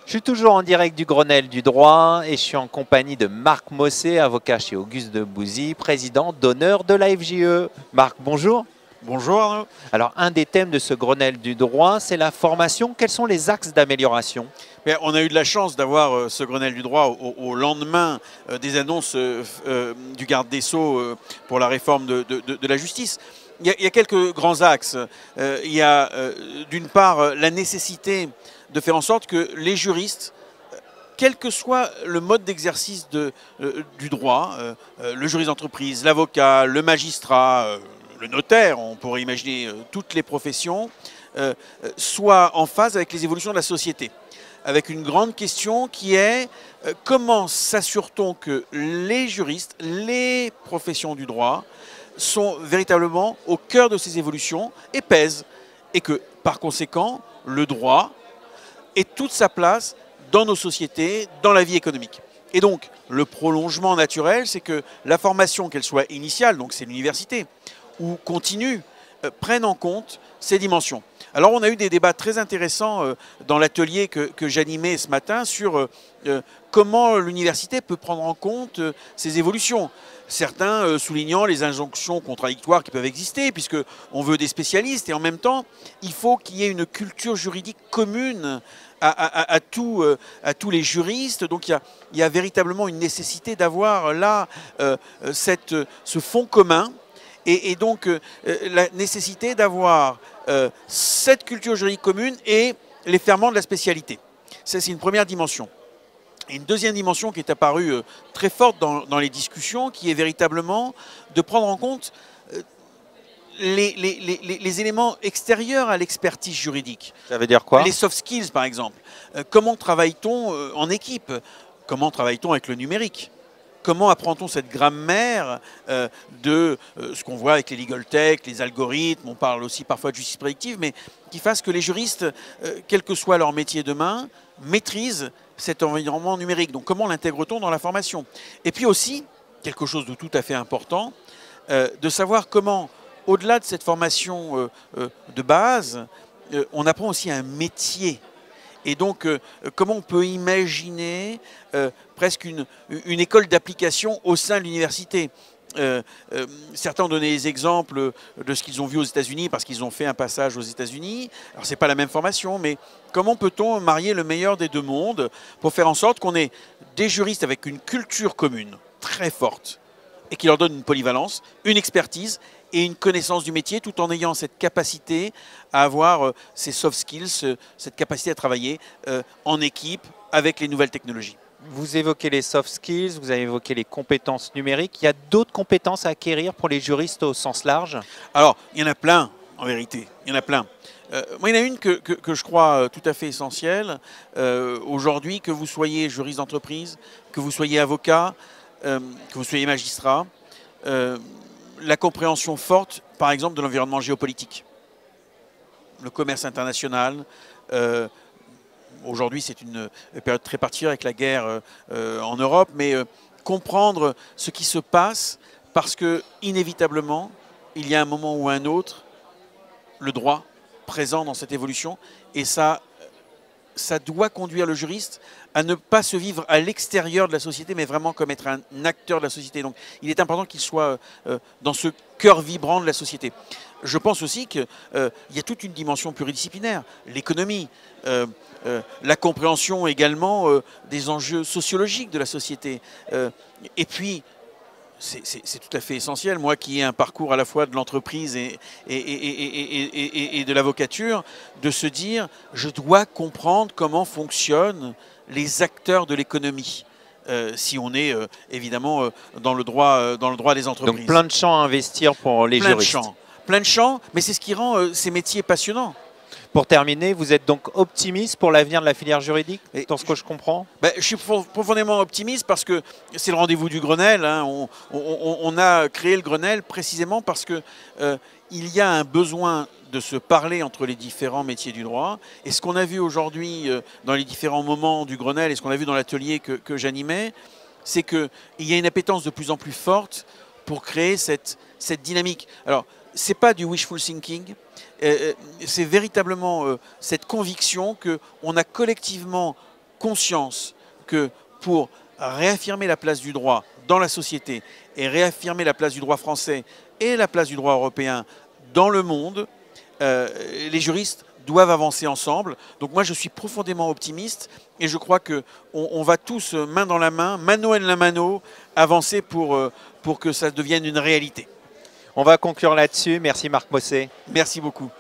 Je suis toujours en direct du Grenelle du droit et je suis en compagnie de Marc Mossé, avocat chez Auguste de Bouzy, président d'honneur de la FJE. Marc, bonjour. Bonjour Arnaud. Alors, un des thèmes de ce Grenelle du droit, c'est la formation. Quels sont les axes d'amélioration? On a eu de la chance d'avoir ce Grenelle du droit au lendemain des annonces du garde des Sceaux pour la réforme de la justice. Il y a quelques grands axes. Il y a d'une part la nécessité de faire en sorte que les juristes, quel que soit le mode d'exercice du droit, le juriste d'entreprise, l'avocat, le magistrat, le notaire, on pourrait imaginer toutes les professions, soient en phase avec les évolutions de la société. Avec une grande question qui est comment s'assure-t-on que les juristes, les professions du droit sont véritablement au cœur de ces évolutions et pèsent, et que par conséquent le droit ait toute sa place dans nos sociétés, dans la vie économique. Et donc le prolongement naturel, c'est que la formation, qu'elle soit initiale, donc c'est l'université, ou continue, prenne en compte ces dimensions. Alors on a eu des débats très intéressants dans l'atelier que j'animais ce matin sur comment l'université peut prendre en compte ces évolutions. Certains soulignant les injonctions contradictoires qui peuvent exister, puisqu'on veut des spécialistes, et en même temps, il faut qu'il y ait une culture juridique commune à tous les juristes. Donc il y a véritablement une nécessité d'avoir là ce fond commun, et donc la nécessité d'avoir cette culture juridique commune et les ferments de la spécialité. Ça, c'est une première dimension. Et une deuxième dimension qui est apparue très forte dans les discussions, qui est véritablement de prendre en compte les éléments extérieurs à l'expertise juridique. Ça veut dire quoi? Les soft skills, par exemple. Comment travaille-t-on en équipe? Comment travaille-t-on avec le numérique? Comment apprend-on cette grammaire de ce qu'on voit avec les legal tech, les algorithmes, on parle aussi parfois de justice prédictive, mais qui fasse que les juristes, quel que soit leur métier demain, maîtrisent cet environnement numérique. Donc comment l'intègre-t-on dans la formation? Et puis aussi, quelque chose de tout à fait important, de savoir comment, au-delà de cette formation de base, on apprend aussi un métier. Et donc, comment on peut imaginer presque une école d'application au sein de l'université? Certains ont donné des exemples de ce qu'ils ont vu aux États-Unis parce qu'ils ont fait un passage aux États-Unis. Alors, ce n'est pas la même formation, mais comment peut-on marier le meilleur des deux mondes pour faire en sorte qu'on ait des juristes avec une culture commune très forte et qui leur donne une polyvalence, une expertise et une connaissance du métier, tout en ayant cette capacité à avoir ces soft skills, cette capacité à travailler en équipe avec les nouvelles technologies. Vous évoquez les soft skills, vous avez évoqué les compétences numériques. Il y a d'autres compétences à acquérir pour les juristes au sens large? Alors, il y en a plein, en vérité. Il y en a plein. Moi, il y en a une que je crois tout à fait essentielle. Aujourd'hui, que vous soyez juriste d'entreprise, que vous soyez avocat, que vous soyez magistrat, la compréhension forte, par exemple, de l'environnement géopolitique. Le commerce international. Aujourd'hui, c'est une période très particulière avec la guerre en Europe, mais comprendre ce qui se passe parce que, inévitablement, il y a un moment ou un autre, le droit présent dans cette évolution, et ça doit conduire le juriste à ne pas se vivre à l'extérieur de la société, mais vraiment comme être un acteur de la société. Donc il est important qu'il soit dans ce cœur vibrant de la société. Je pense aussi qu'il y a toute une dimension pluridisciplinaire, l'économie, la compréhension également des enjeux sociologiques de la société. Et puis, c'est tout à fait essentiel, moi qui ai un parcours à la fois de l'entreprise et de l'avocature, de se dire je dois comprendre comment fonctionnent les acteurs de l'économie. Si on est évidemment dans le droit des entreprises. Donc plein de champs à investir pour les juristes. Plein de champs, mais c'est ce qui rend ces métiers passionnants. Pour terminer, vous êtes donc optimiste pour l'avenir de la filière juridique, dans ce que je comprends? Je suis profondément optimiste parce que c'est le rendez-vous du Grenelle. Hein. On a créé le Grenelle précisément parce qu'il y a un besoin de se parler entre les différents métiers du droit. Et ce qu'on a vu aujourd'hui dans les différents moments du Grenelle et ce qu'on a vu dans l'atelier que j'animais, c'est qu'il y a une appétence de plus en plus forte pour créer cette dynamique. Alors, ce n'est pas du wishful thinking, c'est véritablement cette conviction qu'on a collectivement conscience que pour réaffirmer la place du droit dans la société et réaffirmer la place du droit français et la place du droit européen dans le monde, les juristes doivent avancer ensemble. Donc moi, je suis profondément optimiste et je crois qu'on va tous, main dans la main, mano en la mano, avancer pour que ça devienne une réalité. On va conclure là-dessus. Merci Marc Mossé. Merci beaucoup.